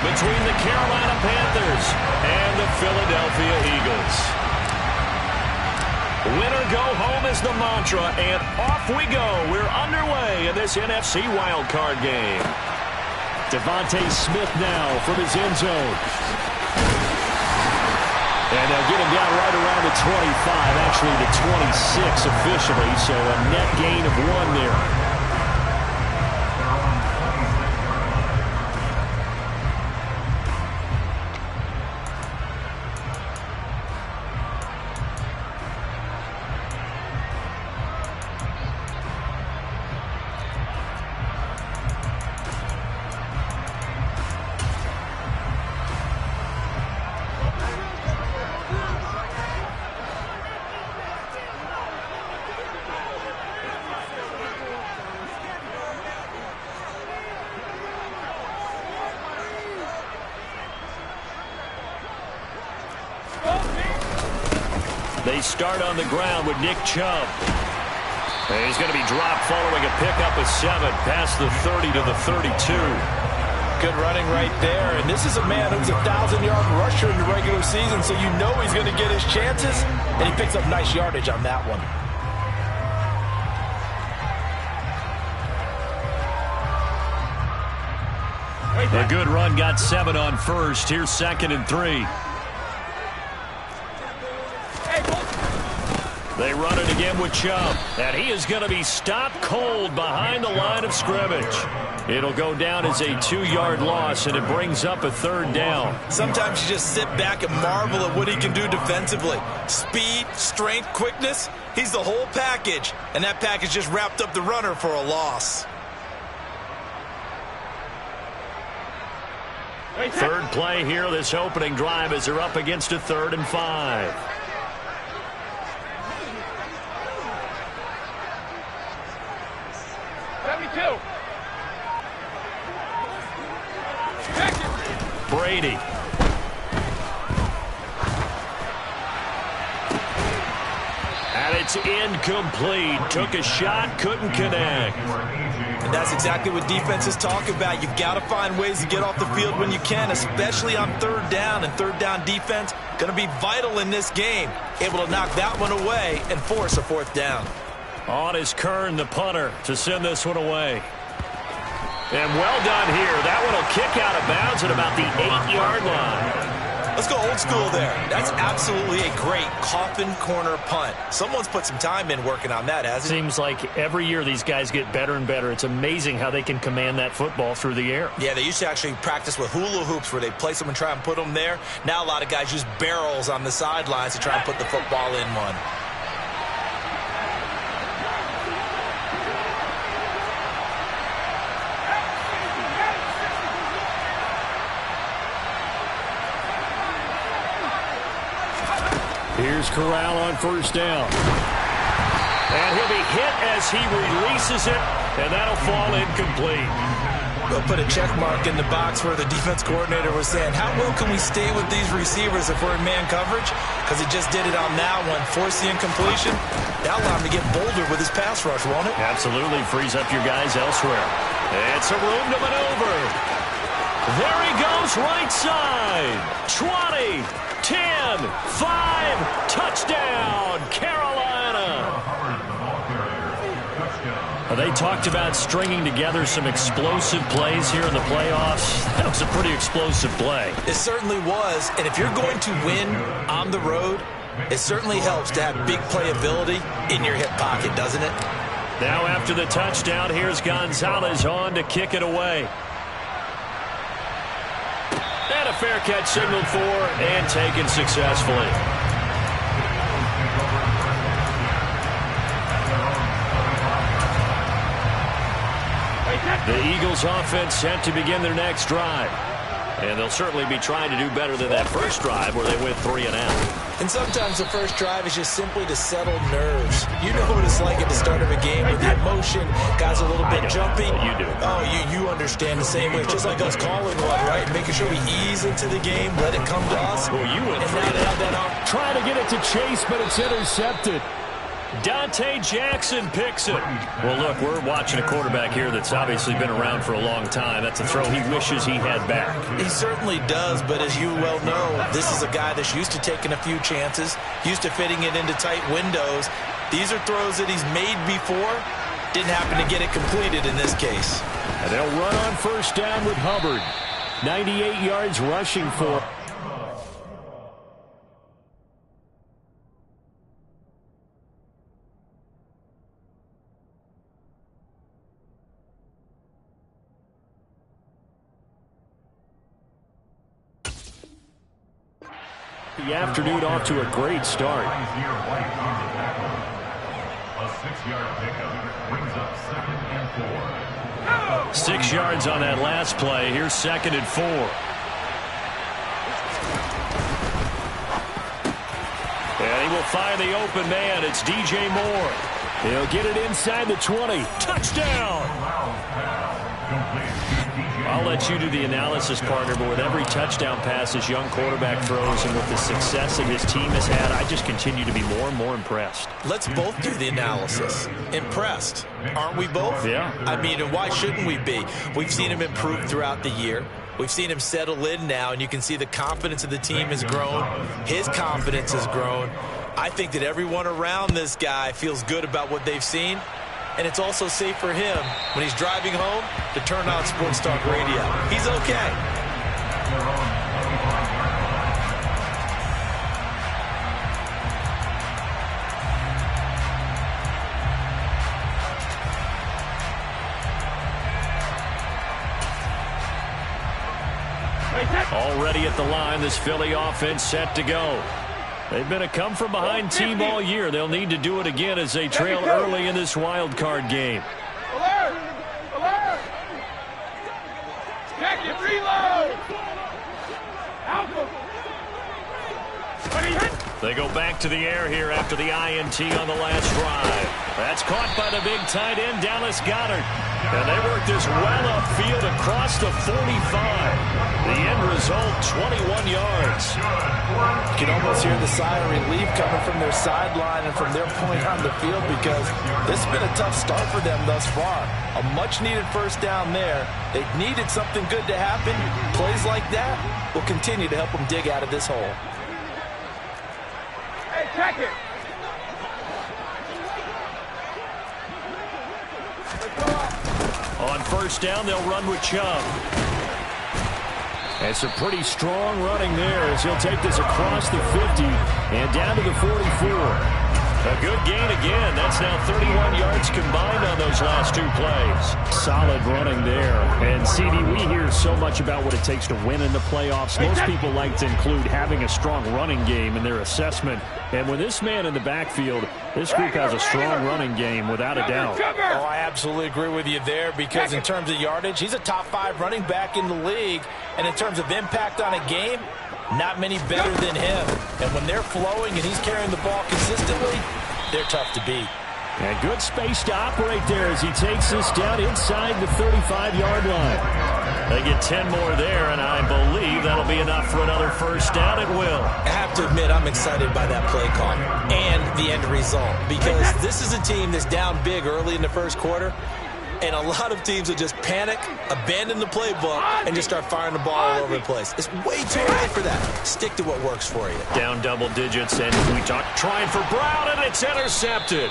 between the Carolina Panthers and the Philadelphia Eagles. Winner go home is the mantra, and off we go. We're underway in this NFC wildcard game. Devontae Smith now from his end zone. And they'll get him down right around the 25, actually the 26 officially, so a net gain of 1 there. They start on the ground with Nick Chubb. And he's going to be dropped following a pickup of 7 past the 30 to the 32. Good running right there. And this is a man who's a 1,000-yard rusher in the regular season, so you know he's going to get his chances. And he picks up nice yardage on that one. A good run got 7 on first. Here's 2nd and 3. They run it again with Chubb, and he is going to be stopped cold behind the line of scrimmage. It'll go down as a 2-yard loss, and it brings up a 3rd down. Sometimes you just sit back and marvel at what he can do defensively. Speed, strength, quickness, he's the whole package, and that package just wrapped up the runner for a loss. 3rd play here, this opening drive, as they're up against a 3rd and 5. Brady. And it's incomplete. Took a shot, couldn't connect. And that's exactly what defenses talk about. You've got to find ways to get off the field when you can, especially on 3rd down. And 3rd down defense going to be vital in this game. Able to knock that one away and force a 4th down. On is Kern, the punter, to send this one away. And well done here. That one will kick out of bounds at about the 8-yard line. Let's go old school there. That's absolutely a great coffin corner punt. Someone's put some time in working on that, hasn't it? Seems like every year these guys get better and better. It's amazing how they can command that football through the air. Yeah, they used to actually practice with hula hoops where they place them and try and put them there. Now a lot of guys use barrels on the sidelines to try and put the football in one. Here's Corral on 1st down. And he'll be hit as he releases it, and that'll fall incomplete. We'll put a check mark in the box where the defense coordinator was saying, how well can we stay with these receivers if we're in man coverage? Because he just did it on that one. Force the incompletion. That'll allow him to get bolder with his pass rush, won't it? Absolutely. Frees up your guys elsewhere. It's a room to maneuver. There he goes, right side. 20, 10, 5, touchdown, Carolina. They talked about stringing together some explosive plays here in the playoffs. That was a pretty explosive play. It certainly was, and if you're going to win on the road, it certainly helps to have big playability in your hip pocket, doesn't it? Now after the touchdown, here's Gonzalez on to kick it away. And a fair catch signaled for and taken successfully. The Eagles offense set to begin their next drive. And they'll certainly be trying to do better than that first drive where they went 3 and out. And sometimes the first drive is just simply to settle nerves. You know what it's like at the start of a game with the emotion, guys are a little bit jumpy. You do. Oh, you understand the same way. It's just like us calling one, right? Making sure we ease into the game, let it come to us. Well, you went and now they have that out. Trying to get it to Chase, but it's intercepted. Dante Jackson picks it. Well, look, we're watching a quarterback here that's obviously been around for a long time. That's a throw he wishes he had back. He certainly does, but as you well know, this is a guy that's used to taking a few chances, used to fitting it into tight windows. These are throws that he's made before. Didn't happen to get it completed in this case. And they'll run on first down with Hubbard. 98 yards rushing for. The afternoon off to a great start. A 6-yard pickup brings up 2nd and 4. 6 yards on that last play. Here's 2nd and 4. And he will find the open man. It's DJ Moore. He'll get it inside the 20. Touchdown! I'll let you do the analysis, partner, but with every touchdown pass this young quarterback throws and with the success that his team has had, I just continue to be more and more impressed. Let's both do the analysis. Impressed. Aren't we both? Yeah. I mean, and why shouldn't we be? We've seen him improve throughout the year. We've seen him settle in now, and you can see the confidence of the team has grown. His confidence has grown. I think that everyone around this guy feels good about what they've seen. And it's also safe for him when he's driving home to turn on Sports Talk Radio. He's okay. Already at the line, this Philly offense set to go. They've been a come-from-behind team all year. They'll need to do it again as they trail early in this wild card game. Alert! Alert! Check it, reload! Alpha! They go back to the air here after the INT on the last drive. That's caught by the big tight end, Dallas Goedert. And they work this well upfield across the 45. The end result, 21 yards. You can almost hear the sigh of relief coming from their sideline and from their point on the field because this has been a tough start for them thus far. A much-needed first down there. They needed something good to happen. Plays like that will continue to help them dig out of this hole. Hey, check it! On first down, they'll run with Chubb. And some pretty strong running there as he'll take this across the 50 and down to the 44. A good gain again. That's now 31 yards combined on those last two plays. Solid running there. And, CD, we hear so much about what it takes to win in the playoffs. Most people like to include having a strong running game in their assessment. And with this man in the backfield, this group has a strong running game without a doubt. Oh, I absolutely agree with you there because in terms of yardage, he's a top 5 running back in the league. And in terms of impact on a game, not many better than him. And when they're flowing and he's carrying the ball consistently, they're tough to beat. And good space to operate there as he takes this down inside the 35-yard line. They get 10 more there, and I believe that'll be enough for another first down. It will. I have to admit, I'm excited by that play call and the end result because this is a team that's down big early in the first quarter. And a lot of teams will just panic, abandon the playbook, and just start firing the ball all over the place. It's way too early for that. Stick to what works for you. Down double digits, and we talk trying for Brown, and it's intercepted.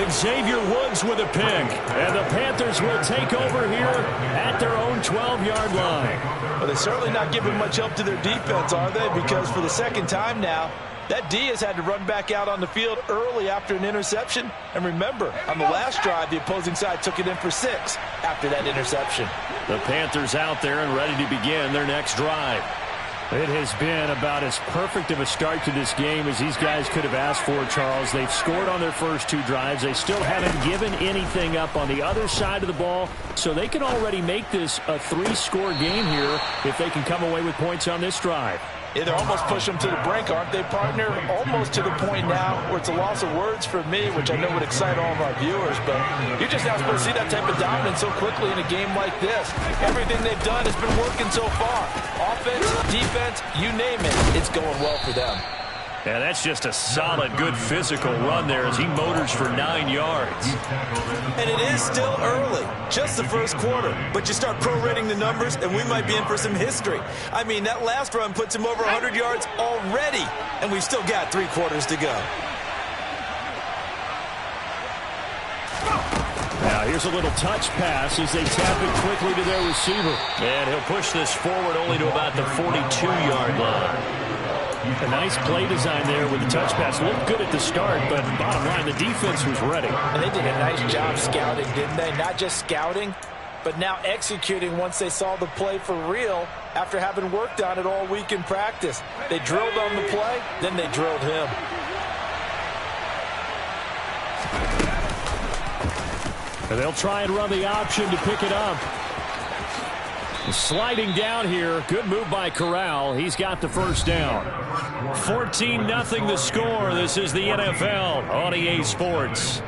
Xavier Woods with a pick. And the Panthers will take over here at their own 12-yard line. Well, they're certainly not giving much help to their defense, are they? Because for the second time now, that D has had to run back out on the field early after an interception. And remember, on the last drive, the opposing side took it in for 6 after that interception. The Panthers out there and ready to begin their next drive. It has been about as perfect of a start to this game as these guys could have asked for, Charles. They've scored on their first 2 drives. They still haven't given anything up on the other side of the ball, so they can already make this a 3-score game here if they can come away with points on this drive. Yeah, they're almost pushing them to the brink, aren't they, partner? Almost to the point now where it's a loss of words for me, which I know would excite all of our viewers, but you're just not supposed to see that type of dominance so quickly in a game like this. Everything they've done has been working so far. Offense, defense, you name it, it's going well for them. And that's just a solid, good physical run there as he motors for 9 yards. And it is still early, just the first quarter. But you start prorating the numbers, and we might be in for some history. I mean, that last run puts him over 100 yards already, and we've still got 3 quarters to go. Now here's a little touch pass as they tap it quickly to their receiver. And he'll push this forward only to about the 42-yard line. A nice play design there with the touch pass. Looked good at the start, but bottom line, the defense was ready. And they did a nice job scouting, didn't they? Not just scouting, but now executing once they saw the play for real after having worked on it all week in practice. They drilled on the play, then they drilled him. And they'll try and run the option to pick it up. Sliding down here. Good move by Corral. He's got the first down. 14-0 the score. This is the NFL on EA Sports.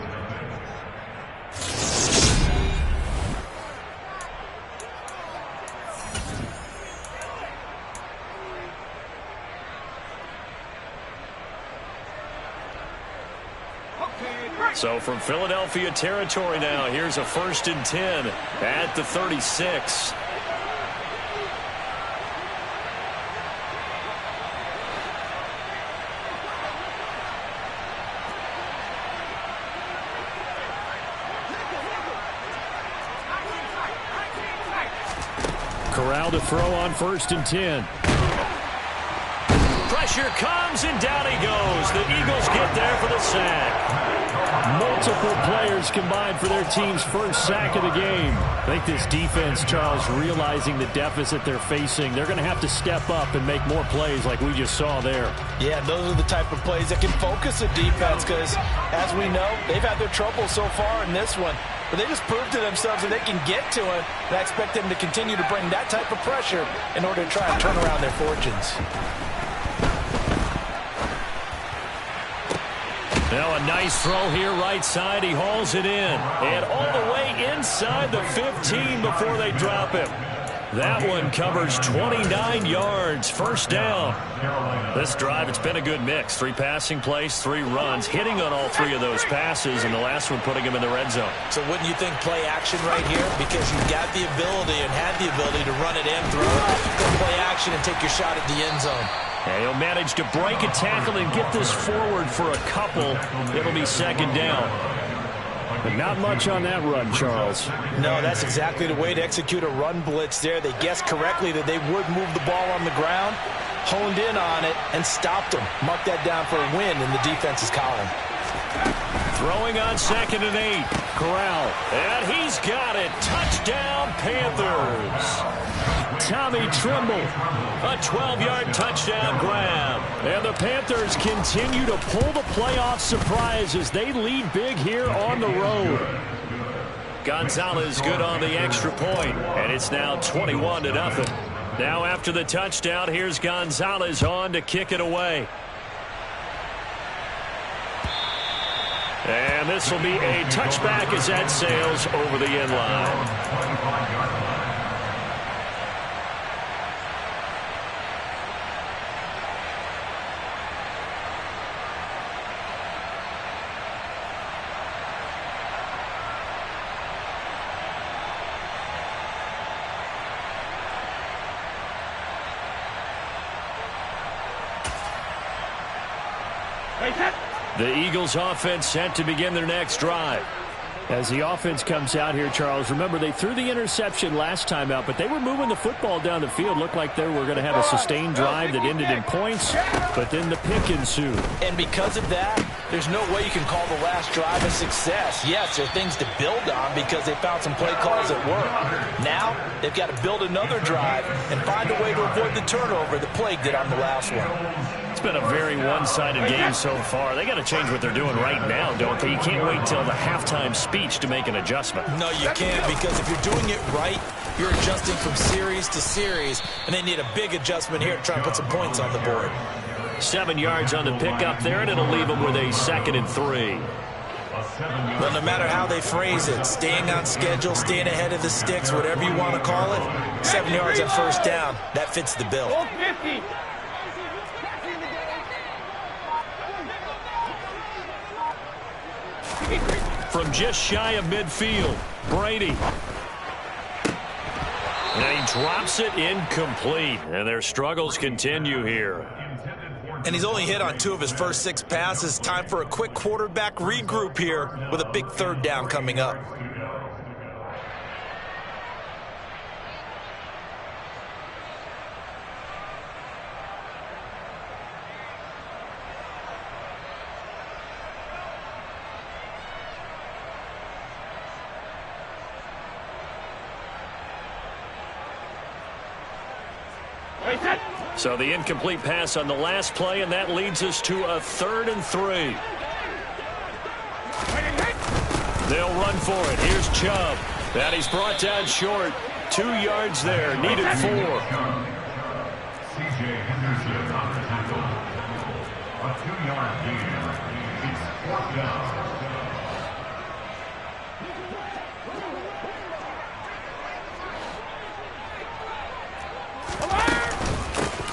So from Philadelphia territory now, here's a 1st and 10 at the 36. Corral to throw on 1st and 10. Pressure comes, and down he goes. The Eagles get there for the sack. Multiple players combined for their team's first sack of the game. I think this defense, Charles, realizing the deficit they're facing, they're going to have to step up and make more plays like we just saw there. Yeah, those are the type of plays that can focus a defense because, as we know, they've had their trouble so far in this one. But they just proved to themselves that they can get to it, and I expect them to continue to bring that type of pressure in order to try and turn around their fortunes. Now a nice throw here right side. He hauls it in. And all the way inside the 15 before they drop him. That one covers 29 yards. First down. This drive, it's been a good mix. 3 passing plays, 3 runs. Hitting on all 3 of those passes, and the last one putting him in the red zone. So wouldn't you think play action right here? Because you've got the ability and had the ability to run it and throw it. Go play action and take your shot at the end zone. And he'll manage to break a tackle and get this forward for a couple. It'll be 2nd down. But not much on that run, Charles. No, that's exactly the way to execute a run blitz there. They guessed correctly that they would move the ball on the ground, honed in on it, and stopped them. Mark that down for a win in the defense's column. Throwing on 2nd and 8. Corral. And he's got it. Touchdown, Panthers. Tommy Tremble. A 12-yard touchdown grab. And the Panthers continue to pull the playoff surprise as they lead big here on the road. Gonzalez good on the extra point, and it's now 21-0. Now after the touchdown, here's Gonzalez on to kick it away. And this will be a touchback as that sails over the end line. The Eagles offense set to begin their next drive. As the offense comes out here, Charles, remember they threw the interception last time out, but they were moving the football down the field. Looked like they were going to have a sustained drive that ended in points, but then the pick ensued. And because of that, there's no way you can call the last drive a success. Yes, there are things to build on because they found some play calls that work. Now, they've got to build another drive and find a way to avoid the turnover that plagued it on the last one. It's been a very one-sided game so far. They got to change what they're doing right now, don't they? You can't wait till the halftime speech to make an adjustment. No, you can't, because if you're doing it right, you're adjusting from series to series, and they need a big adjustment here to try and put some points on the board. 7 yards on the pickup there, and it'll leave them with a 2nd and 3. Well, no matter how they phrase it, staying on schedule, staying ahead of the sticks, whatever you want to call it, 7 yards on first down, that fits the bill. from just shy of midfield. Brady. And he drops it incomplete. And their struggles continue here. And he's only hit on 2 of his first 6 passes. Time for a quick quarterback regroup here with a big 3rd down coming up. So the incomplete pass on the last play, and that leads us to a 3rd and 3. They'll run for it. Here's Chubb. And he's brought down short. 2 yards there. Needed 4. C.J. Henderson on the tackle. A 2-yard gain. It's 4th down.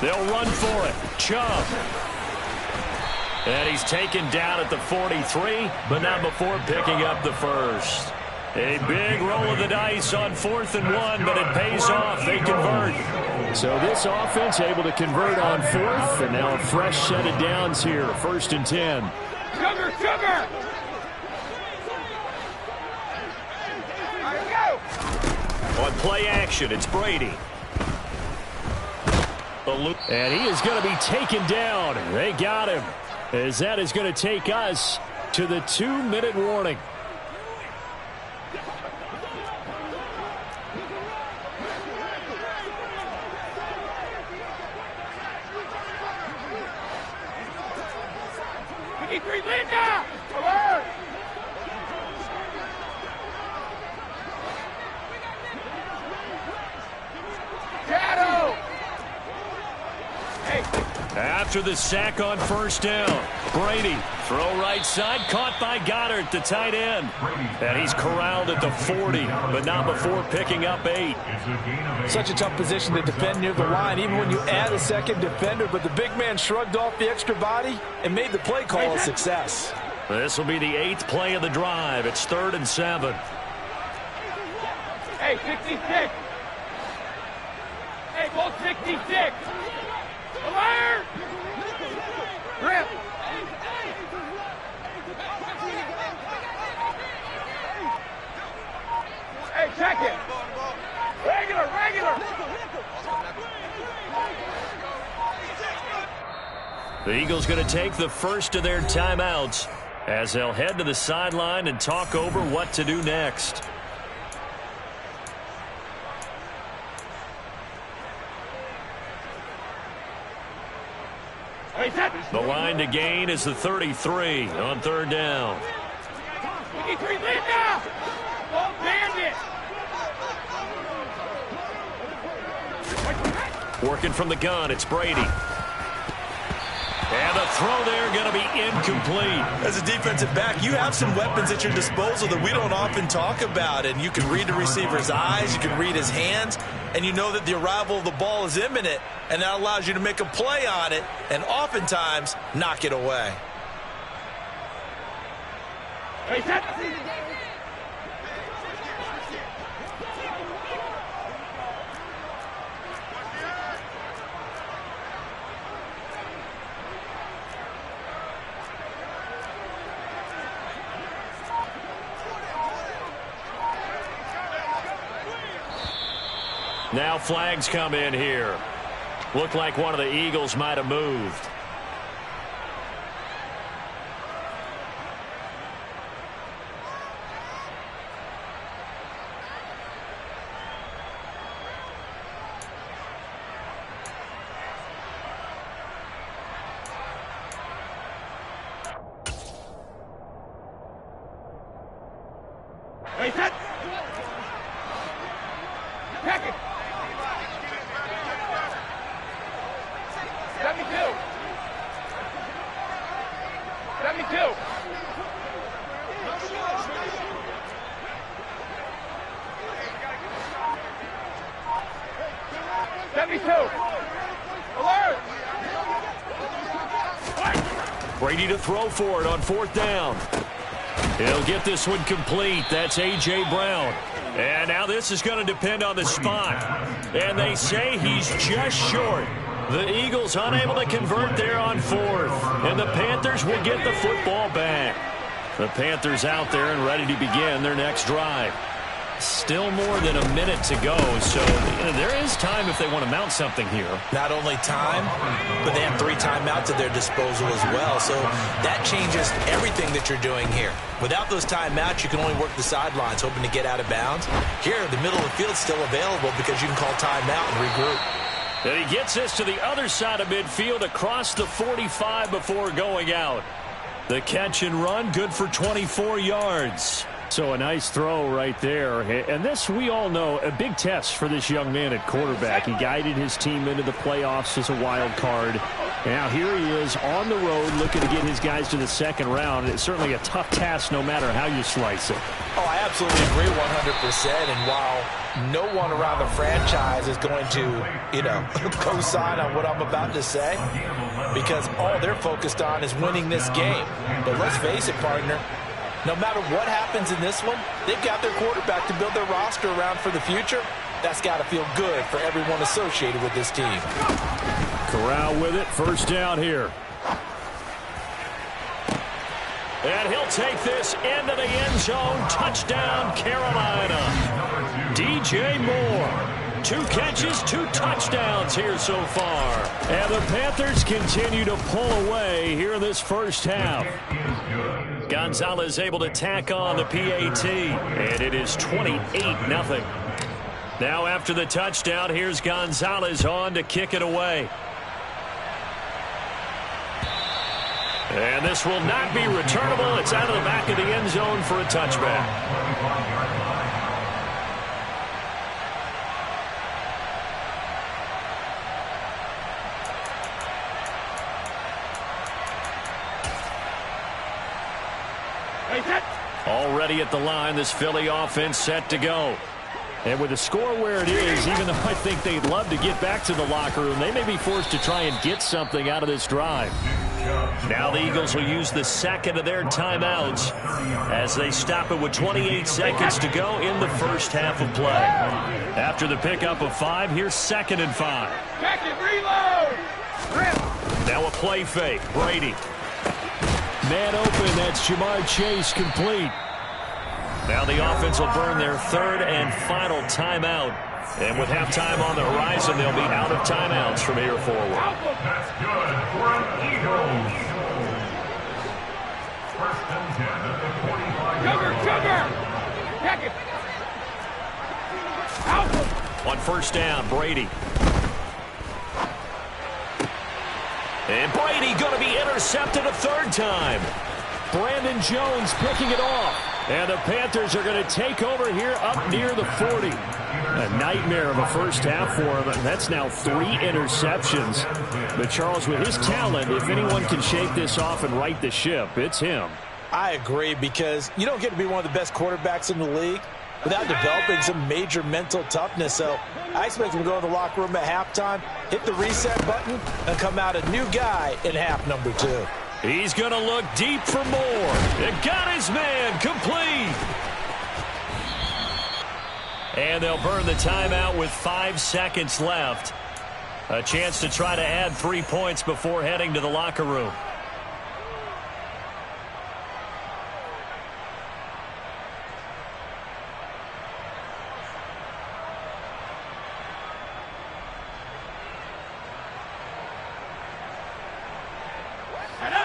They'll run for it. Chubb. And he's taken down at the 43, but not before picking up the first. A big roll of the dice on 4th and 1, but it pays off. They convert. So this offense able to convert on 4th, and now a fresh set of downs here. 1st and 10. Sugar, sugar! On play action, it's Brady. And he is going to be taken down. They got him, as that is going to take us to the 2-minute warning. Linda! Alert! Shadow! After the sack on 1st down, Brady, throw right side, caught by Goddard, the tight end. And he's corralled at the 40, but not before picking up 8. Such a tough position to defend near the line, even when you add a 2nd defender, but the big man shrugged off the extra body and made the play call a success. This will be the 8th play of the drive. It's 3rd and 7. Hey, 66! Hey, ball 66! Alert! Rip! Hey, check it! Regular, regular! The Eagles going to take the first of their timeouts as they'll head to the sideline and talk over what to do next. The line to gain is the 33 on 3rd down. 23, Linda! Oh, bandit! Working from the gun, it's Brady. And the throw there going to be incomplete. As a defensive back, you have some weapons at your disposal that we don't often talk about. And you can read the receiver's eyes, you can read his hands, and you know that the arrival of the ball is imminent. And that allows you to make a play on it and oftentimes knock it away. Hey, set! Now flags come in here. Looked like one of the Eagles might have moved. Hey, set! Check it! 72! 72! Alert! Brady to throw for it on 4th down. He'll get this one complete. That's A.J. Brown. And now this is going to depend on the spot. And they say he's just short. The Eagles unable to convert there on fourth. And the Panthers will get the football back. The Panthers out there and ready to begin their next drive. Still more than a minute to go, so there is time if they want to mount something here. Not only time, but they have 3 timeouts at their disposal as well, so that changes everything that you're doing here. Without those timeouts, you can only work the sidelines, hoping to get out of bounds. Here, the middle of the field's still available because you can call timeout and regroup. And he gets this to the other side of midfield across the 45 before going out. The catch and run, good for 24 yards. So a nice throw right there. And this, we all know, a big test for this young man at quarterback. He guided his team into the playoffs as a wild card. Now here he is on the road looking to get his guys to the second round. It's certainly a tough task no matter how you slice it. Oh, I absolutely agree 100%. And while no one around the franchise is going to, co-sign on what I'm about to say, because all they're focused on is winning this game. But let's face it, partner, no matter what happens in this one, they've got their quarterback to build their roster around for the future. That's got to feel good for everyone associated with this team. Corral with it, first down here. And he'll take this into the end zone. Touchdown, Carolina. DJ Moore. 2 catches, 2 touchdowns here so far. And the Panthers continue to pull away here in this first half. Gonzalez able to tack on the PAT. And it is 28-0. Now after the touchdown, here's Gonzalez on to kick it away. And this will not be returnable. It's out of the back of the end zone for a touchback. Already at the line, this Philly offense set to go. And with the score where it is, even though I think they'd love to get back to the locker room, they may be forced to try and get something out of this drive. Now the Eagles will use the second of their timeouts as they stop it with 28 seconds to go in the first half of play. After the pickup of 5, here's 2nd and 5. Check it, reload! Now a play fake. Brady. Man open, that's Jamar Chase complete. Now the offense will burn their 3rd and final timeout. And with halftime on the horizon, they'll be out of timeouts from here forward. That's good for an Eagles. 1st and 10 at the 45. Sugar! Check it! Out! On first down, Brady. And Brady going to be intercepted a 3rd time. Brandon Jones picking it off. And the Panthers are going to take over here up near the 40. A nightmare of a first half for him. That's now 3 interceptions. But Charles, with his talent, if anyone can shake this off and right the ship, it's him. I agree, because you don't get to be one of the best quarterbacks in the league without developing some major mental toughness. So I expect him to go in the locker room at halftime, hit the reset button, and come out a new guy in half number 2. He's going to look deep for more. It got his man complete. And they'll burn the timeout with 5 seconds left. A chance to try to add 3 points before heading to the locker room.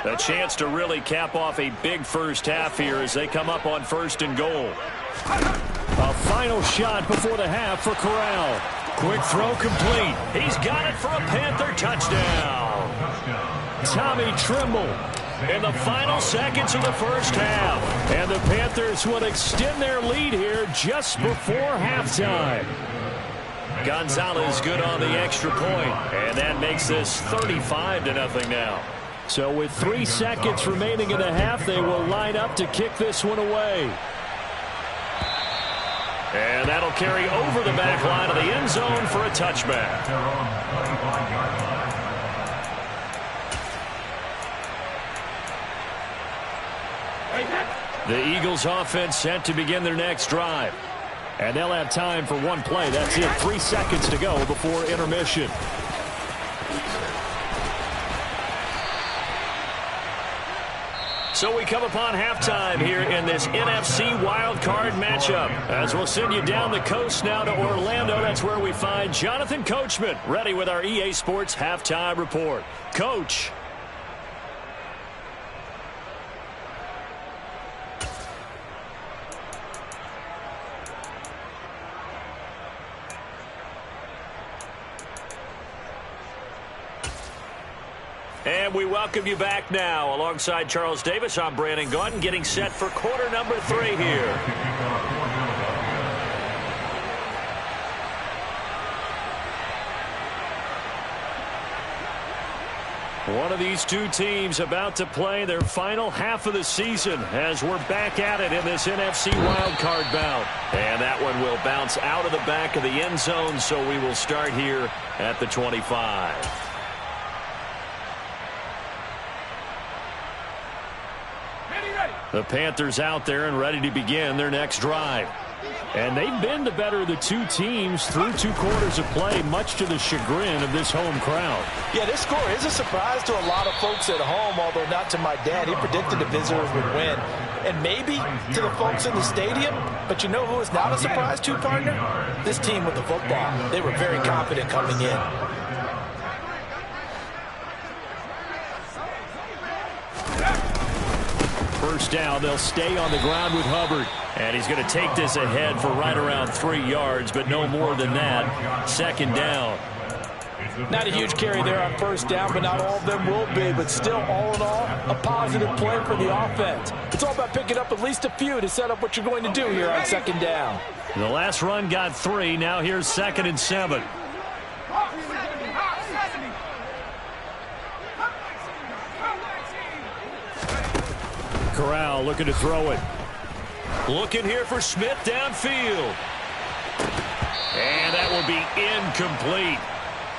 A chance to really cap off a big first half here as they come up on 1st and goal. A final shot before the half for Corral. Quick throw complete. He's got it for a Panther touchdown. Tommy Trimble in the final seconds of the first half. And the Panthers will extend their lead here just before halftime. Gonzalez good on the extra point, and that makes this 35-0 now. So with 3 seconds remaining in the half, they will line up to kick this one away. And that'll carry over the back line of the end zone for a touchback. The Eagles offense set to begin their next drive. And they'll have time for one play. That's it. 3 seconds to go before intermission. So we come upon halftime here in this NFC wildcard matchup. As we'll send you down the coast now to Orlando. That's where we find Jonathan Coachman, ready with our EA Sports halftime report. Coach. And we welcome you back now. Alongside Charles Davis, I'm Brandon Gaudin, getting set for quarter number 3 here. One of these two teams about to play their final half of the season as we're back at it in this NFC wildcard bout. And that one will bounce out of the back of the end zone, so we will start here at the 25. The Panthers out there and ready to begin their next drive. And they've been the better of the two teams through 2 quarters of play, much to the chagrin of this home crowd. Yeah, this score is a surprise to a lot of folks at home, although not to my dad. He predicted the visitors would win. And maybe to the folks in the stadium, but you know who is not a surprise to, partner? This team with the football. They were very confident coming in. First down, they'll stay on the ground with Hubbard. And he's going to take this ahead for right around 3 yards, but no more than that. Second down. Not a huge carry there on first down, but not all of them will be. But still, all in all, a positive play for the offense. It's all about picking up at least a few to set up what you're going to do here on second down. The last run got 3. Now here's 2nd and 7. Corral looking to throw it. Looking here for Smith downfield. And that will be incomplete.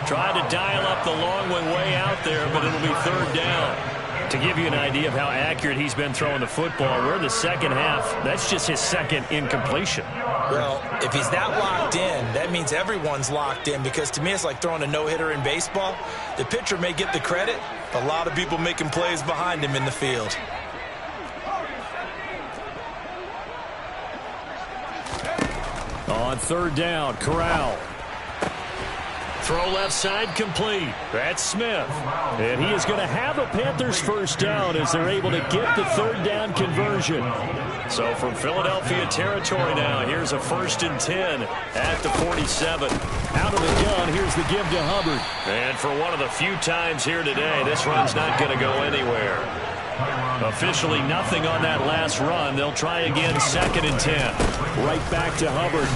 Tried to dial up the long one way out there, but it'll be 3rd down. To give you an idea of how accurate he's been throwing the football, we're in the second half. That's just his 2nd incompletion. Well, if he's that locked in, that means everyone's locked in, because to me it's like throwing a no-hitter in baseball. The pitcher may get the credit, but a lot of people making plays behind him in the field. On 3rd down, Corral. Throw left side complete. That's Smith. And he is going to have a Panthers first down as they're able to get the 3rd down conversion. So from Philadelphia territory now, here's a 1st and 10 at the 47. Out of the gun, here's the give to Hubbard. And for one of the few times here today, this run's not going to go anywhere. Officially nothing on that last run. They'll try again, 2nd and 10. Right back to Hubbard.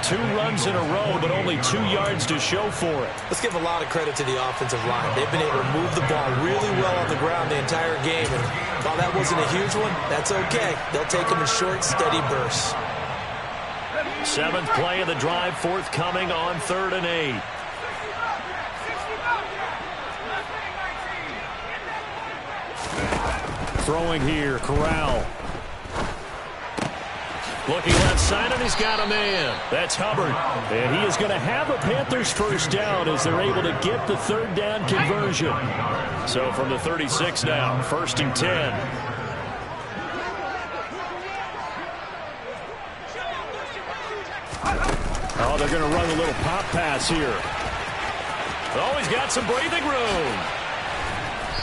2 runs in a row, but only 2 yards to show for it. Let's give a lot of credit to the offensive line. They've been able to move the ball really well on the ground the entire game. And while that wasn't a huge one, that's okay. They'll take them in short, steady bursts. 7th play of the drive, forthcoming on 3rd and 8. Throwing here, Corral. Looking left side, and he's got a man. That's Hubbard. And he is going to have a Panthers first down as they're able to get the 3rd down conversion. So from the 36 now, 1st and 10. Oh, they're going to run a little pop pass here. Oh, he's got some breathing room.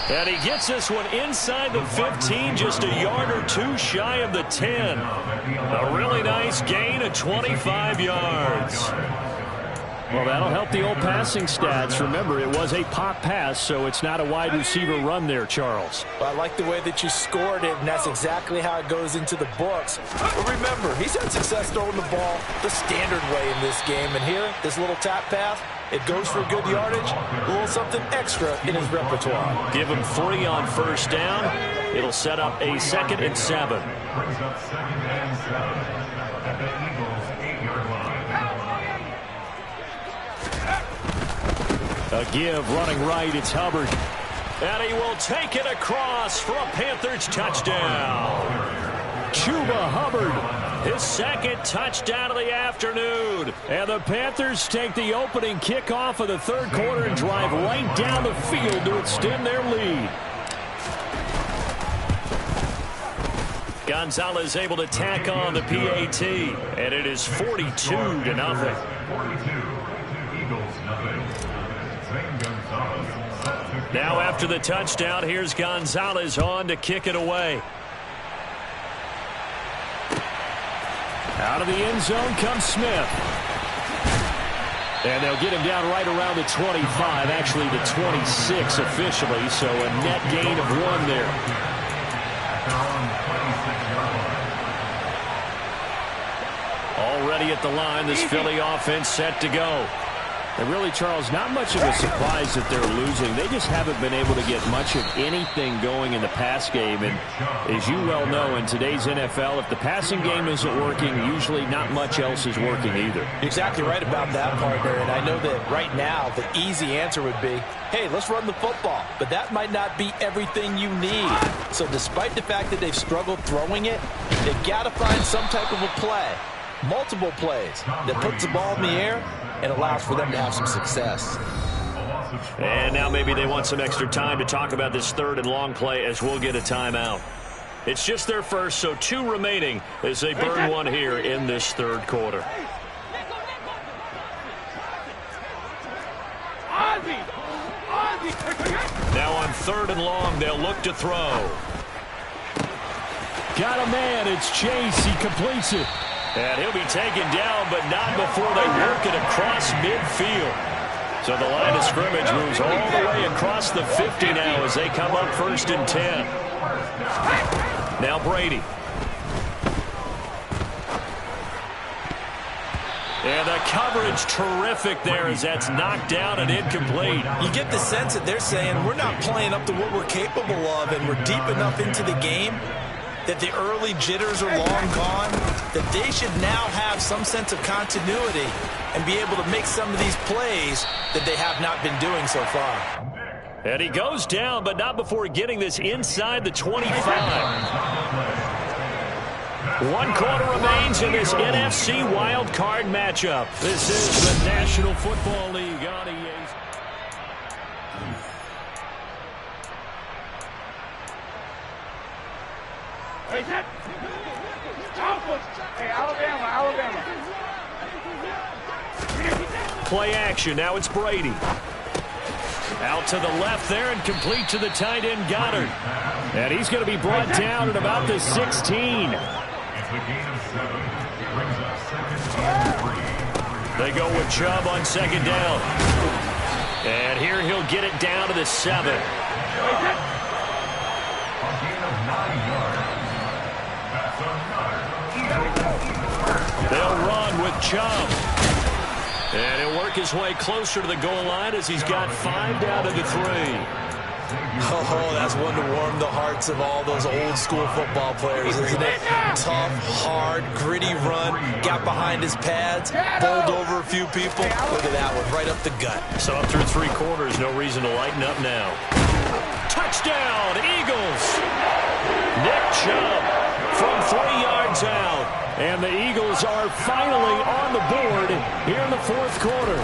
And he gets this one inside the 15, just a yard or 2 shy of the 10. A really nice gain of 25 yards. Well, that'll help the old passing stats. Remember, it was a pop pass, so it's not a wide receiver run there, Charles. Well, I like the way that you scored it, and that's exactly how it goes into the books. But remember, he's had success throwing the ball the standard way in this game. And here, this little tap pass, it goes for good yardage, a little something extra in his repertoire. Give him 3 on first down. It'll set up a 2nd and 7. Brings up 2nd and 7 at the Eagles' 8-yard line. A give running right, it's Hubbard. And he will take it across for a Panthers touchdown. Chuba Hubbard, his second touchdown of the afternoon. And the Panthers take the opening kickoff of the third quarter and drive right down the field to extend their lead. Gonzalez able to tack on the PAT, and it is 42-0. 42. Eagles nothing. Zane Gonzalez. Now after the touchdown, here's Gonzalez on to kick it away. Out of the end zone comes Smith. And they'll get him down right around the 25, actually the 26 officially, so a net gain of 1 there. Already at the line, this Philly offense set to go. And really, Charles, not much of a surprise that they're losing. They just haven't been able to get much of anything going in the pass game. And as you well know, in today's NFL, if the passing game isn't working, usually not much else is working either. You're exactly right about that, partner. And I know that right now the easy answer would be, hey, let's run the football. But that might not be everything you need. So despite the fact that they've struggled throwing it, they've got to find some type of a play, multiple plays, that puts the ball in the air and allows for them to have some success. And now maybe they want some extra time to talk about this third and long play as we'll get a timeout. It's just their first, so 2 remaining as they burn 1 here in this third quarter. Now on 3rd and long, they'll look to throw. Got a man, it's Chase, he completes it. And he'll be taken down, but not before they work it across midfield. So the line of scrimmage moves all the way across the 50 now as they come up 1st and 10. Now Brady. And the coverage terrific there as that's knocked down and incomplete. You get the sense that they're saying we're not playing up to what we're capable of, and we're deep enough into the game that the early jitters are long gone, that they should now have some sense of continuity and be able to make some of these plays that they have not been doing so far. And he goes down, but not before getting this inside the 25. 1 quarter remains in this NFC wild card matchup. This is the National Football League on EA. Hey, Alabama. Play action. Now it's Brady. Out to the left there and complete to the tight end Goddard. And he's going to be brought down at about the 16. It's a gain of 7. Brings up 2nd and 3. They go with Chubb on 2nd down. And here he'll get it down to the 7. A gain of 9 yards. They'll run with Chubb. And he'll work his way closer to the goal line as he's got 5 down to the 3. Oh, that's one to warm the hearts of all those old school football players, isn't it? Tough, hard, gritty run, got behind his pads, bowled over a few people. Look at that one, right up the gut. So up through 3 quarters, no reason to lighten up now. Touchdown, Eagles! Nick Chubb from 3 yards out. And the Eagles are finally on the board here in the 4th quarter.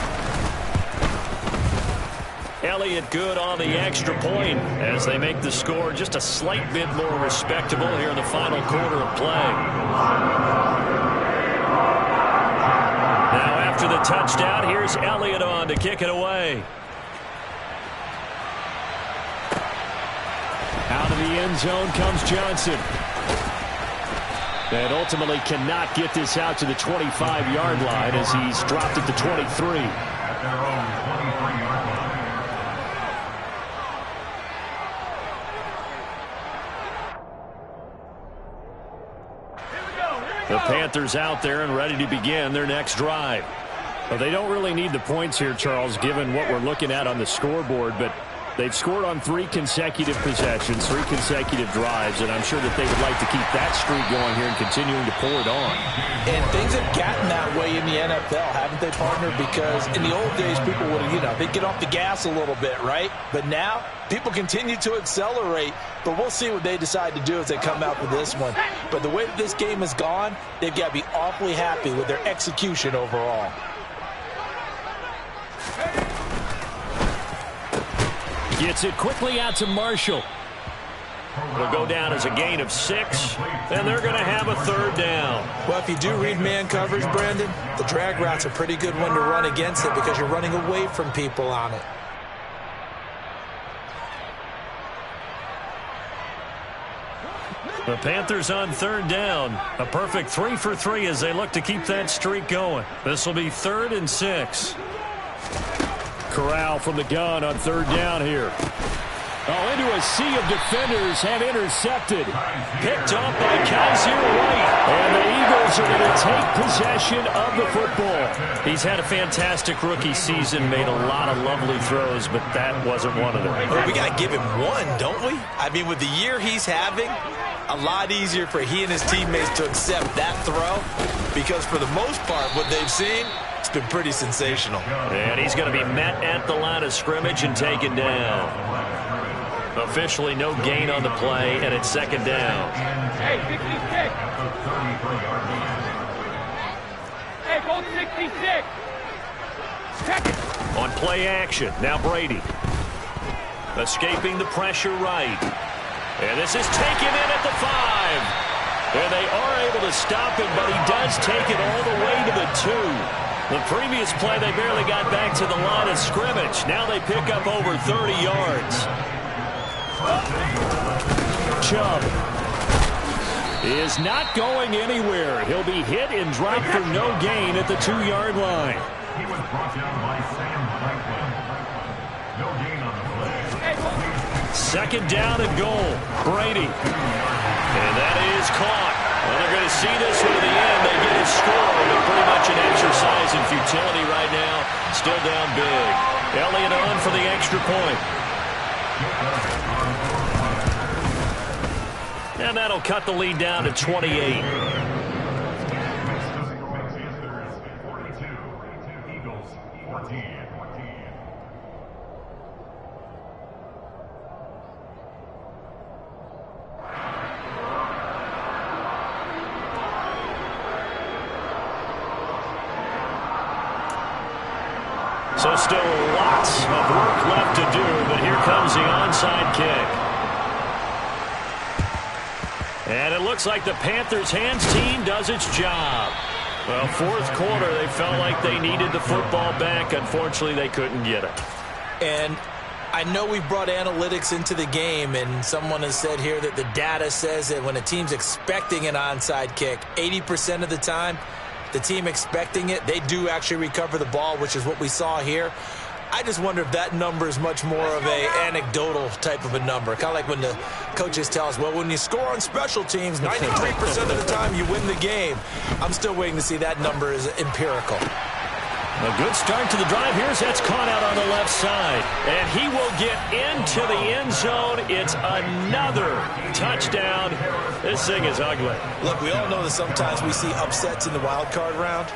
Elliott good on the extra point as they make the score just a slight bit more respectable here in the final quarter of play. Now after the touchdown, here's Elliott on to kick it away. Out of the end zone comes Johnson. And ultimately cannot get this out to the 25-yard line as he's dropped at the 23. At their own 23-yard line. The Panthers out there and ready to begin their next drive. Well, they don't really need the points here, Charles, given what we're looking at on the scoreboard, but They've scored on 3 consecutive possessions, 3 consecutive drives, and I'm sure that they would like to keep that streak going here and continuing to pull it on. And things have gotten that way in the NFL, haven't they, partner? Because in the old days, people would, they'd get off the gas a little bit, right? But now, people continue to accelerate, but we'll see what they decide to do as they come out with this one. But the way that this game has gone, they've got to be awfully happy with their execution overall. Gets it quickly out to Marshall. It'll go down as a gain of 6, and they're going to have a 3rd down. Well, if you do read man coverage, Brandon, the drag route's a pretty good one to run against it because you're running away from people on it. The Panthers on 3rd down. A perfect 3 for 3 as they look to keep that streak going. This will be 3rd and 6. Corral from the gun on 3rd down here. Oh, into a sea of defenders and intercepted. Picked off by Kaiser White. And the Eagles are going to take possession of the football. He's had a fantastic rookie season, made a lot of lovely throws, but that wasn't one of them. Well, we got to give him one, don't we? I mean, with the year he's having, a lot easier for he and his teammates to accept that throw because for the most part, what they've seen, it's been pretty sensational. And he's going to be met at the line of scrimmage and taken down. Officially no gain on the play, and it's 2nd down. Hey, 66. Hey, go 66. Check it. On play action, now Brady. Escaping the pressure right. And this is taken in at the 5. And they are able to stop him, but he does take it all the way to the 2. The previous play, they barely got back to the line of scrimmage. Now they pick up over 30 yards. Chubb is not going anywhere. He'll be hit and dropped for no gain at the 2-yard line. He was brought down by Sam Franklin. No gain on the play. 2nd down and goal. Brady. And that is caught. Well, they're going to see this one to the end. They get a score, but pretty much an exercise in futility right now. Still down big. Elliott on for the extra point. And that'll cut the lead down to 28. So still lots of work left to do, but here comes the onside kick. And it looks like the Panthers' hands team does its job. Well, 4th quarter, they felt like they needed the football back. Unfortunately, they couldn't get it. And I know we brought analytics into the game, and someone has said here that the data says that when a team's expecting an onside kick, 80% of the time, the team expecting it, they do actually recover the ball, which is what we saw here. I just wonder if that number is much more of a anecdotal type of a number. Kind of like when the coaches tell us, well, when you score on special teams, 93% of the time you win the game. I'm still waiting to see that number is empirical. A good start to the drive. That's caught out on the left side. And he will get into the end zone. It's another touchdown. This thing is ugly. Look, we all know that sometimes we see upsets in the wild card round.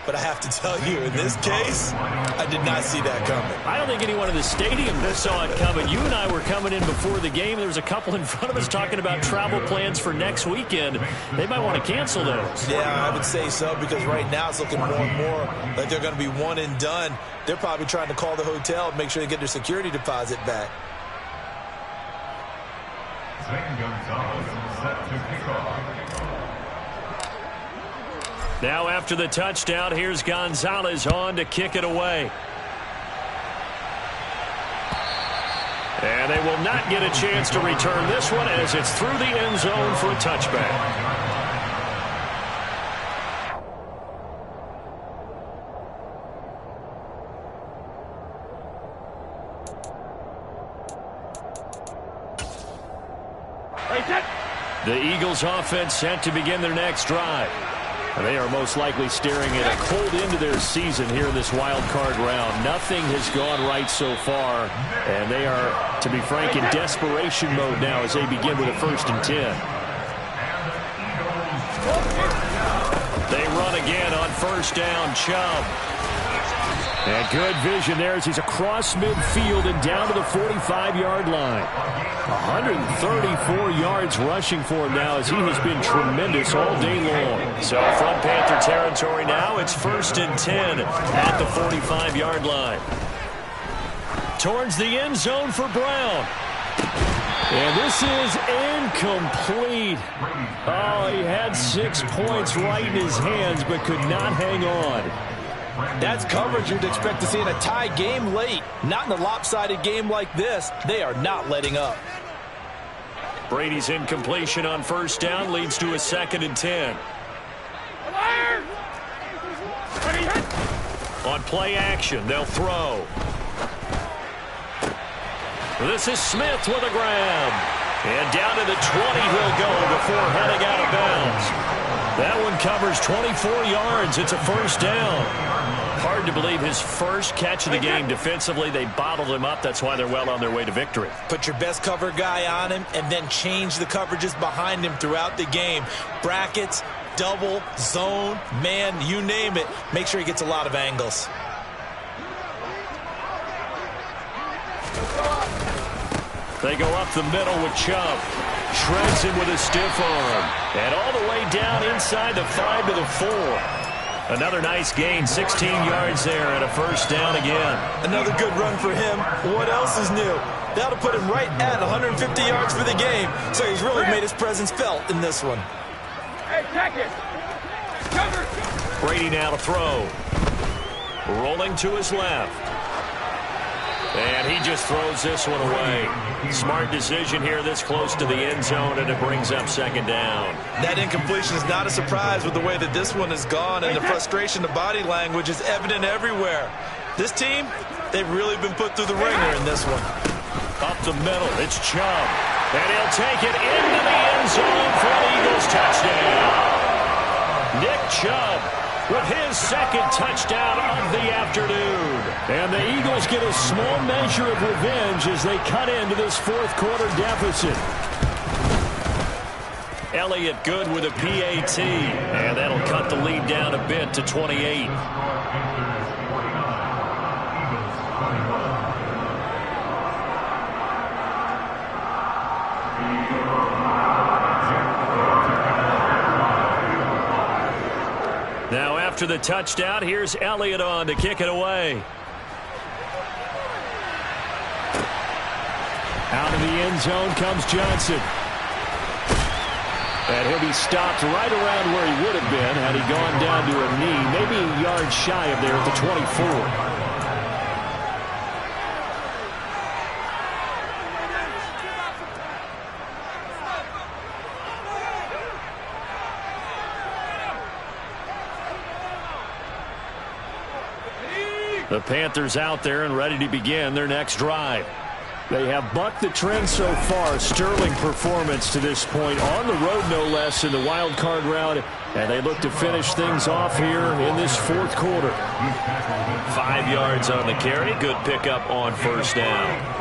But I have to tell you, in this case, I did not see that coming. I don't think anyone in the stadium saw it coming. You and I were coming in before the game. There was a couple in front of us talking about travel plans for next weekend. They might want to cancel those. Yeah, I would say so, because right now it's looking more and more like they're going to be one and done. They're probably trying to call the hotel and make sure they get their security deposit back. Zane Gonzalez set to kick off. Now after the touchdown, here's Gonzalez on to kick it away. And they will not get a chance to return this one as it's through the end zone for a touchback. The Eagles offense set to begin their next drive. And they are most likely staring at a cold end to their season here in this wild card round. Nothing has gone right so far, and they are, to be frank, in desperation mode now as they begin with a 1st and 10. They run again on 1st down. Chubb. And good vision there as he's across midfield and down to the 45-yard line. 134 yards rushing for him now as he has been tremendous all day long. So from Panther territory now, it's 1st and 10 at the 45-yard line. Towards the end zone for Brown. And this is incomplete. Oh, he had 6 points right in his hands but could not hang on. That's coverage you'd expect to see in a tie game late. Not in a lopsided game like this. They are not letting up. Brady's incompletion on 1st down leads to a 2nd and 10. On play action, they'll throw. This is Smith with a grab. And down to the 20 he'll go before heading out of bounds. That one covers 24 yards. It's a 1st down. Hard to believe his first catch of the game defensively. They bottled him up. That's why they're well on their way to victory. Put your best cover guy on him and then change the coverages behind him throughout the game. Brackets, double, zone, man, you name it. Make sure he gets a lot of angles. They go up the middle with Chubb. Shreds him with a stiff arm. And all the way down inside the 5 to the 4. Another nice gain, 16 yards there and a 1st down again. Another good run for him. What else is new? That'll put him right at 150 yards for the game. So he's really made his presence felt in this one. Hey, check it. Cover. Brady now to throw. Rolling to his left. And he just throws this one away. Smart decision here this close to the end zone, and it brings up 2nd down. That incompletion is not a surprise with the way that this one has gone, and the frustration, the body language is evident everywhere. This team, they've really been put through the ringer in this one. Up the middle, it's Chubb. And he'll take it into the end zone for an Eagles touchdown. Nick Chubb with his 2nd touchdown of the afternoon. And the Eagles get a small measure of revenge as they cut into this 4th quarter deficit. Elliott good with a PAT. And that'll cut the lead down a bit to 28. Now after the touchdown, here's Elliott on to kick it away. Out of the end zone comes Johnson. And he'll be stopped right around where he would have been had he gone down to a knee, maybe a yard shy of there at the 24. The Panthers out there and ready to begin their next drive. They have bucked the trend so far. Sterling performance to this point on the road, no less, in the wild card round. And they look to finish things off here in this 4th quarter. 5 yards on the carry. Good pickup on 1st down.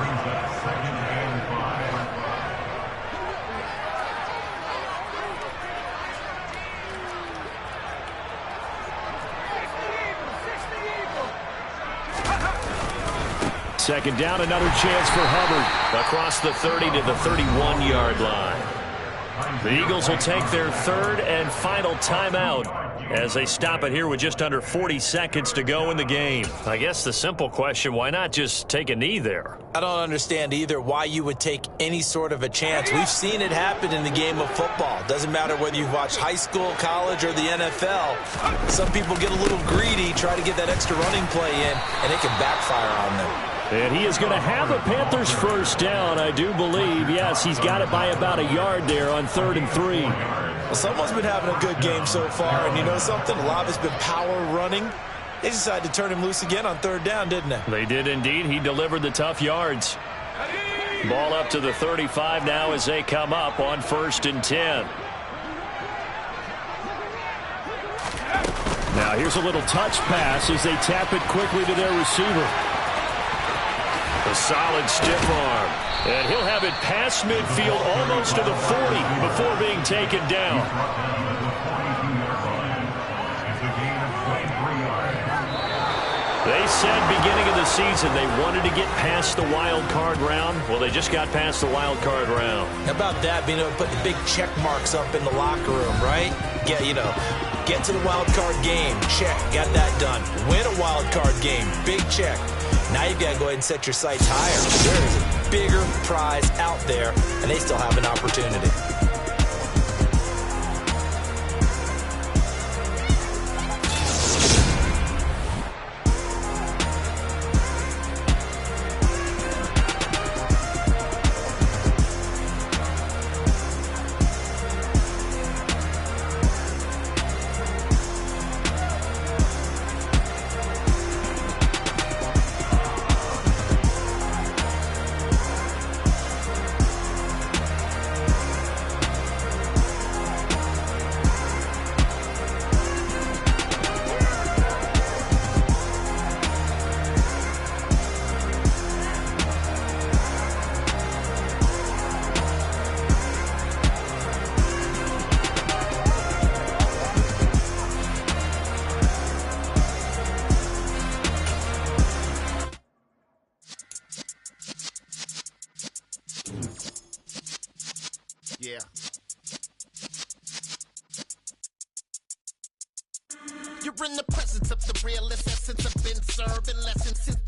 Second down, another chance for Hubbard. Across the 30 to the 31-yard line. The Eagles will take their 3rd and final timeout as they stop it here with just under 40 seconds to go in the game. I guess the simple question, why not just take a knee there? I don't understand either why you would take any sort of a chance. We've seen it happen in the game of football. Doesn't matter whether you've watched high school, college, or the NFL. Some people get a little greedy, try to get that extra running play in, and it can backfire on them. And he is going to have a Panthers 1st down, I do believe. Yes, he's got it by about a yard there on 3rd and 3. Well, someone's been having a good game so far, and you know something? A lot of it's been power running. They decided to turn him loose again on 3rd down, didn't they? They did indeed. He delivered the tough yards. Ball up to the 35 now as they come up on 1st and 10. Now here's a little touch pass as they tap it quickly to their receiver. A solid stiff arm. And he'll have it past midfield almost to the 40 before being taken down. They said beginning of the season they wanted to get past the wild card round. Well, they just got past the wild card round. How about that, being able to put the big check marks up in the locker room, right? Get to the wild card game. Check. Got that done. Win a wild card game. Big check. Now you've got to go ahead and set your sights higher. There is a bigger prize out there, and they still have an opportunity. Yeah. You're in the presence of the realest essence. I've been serving lessons since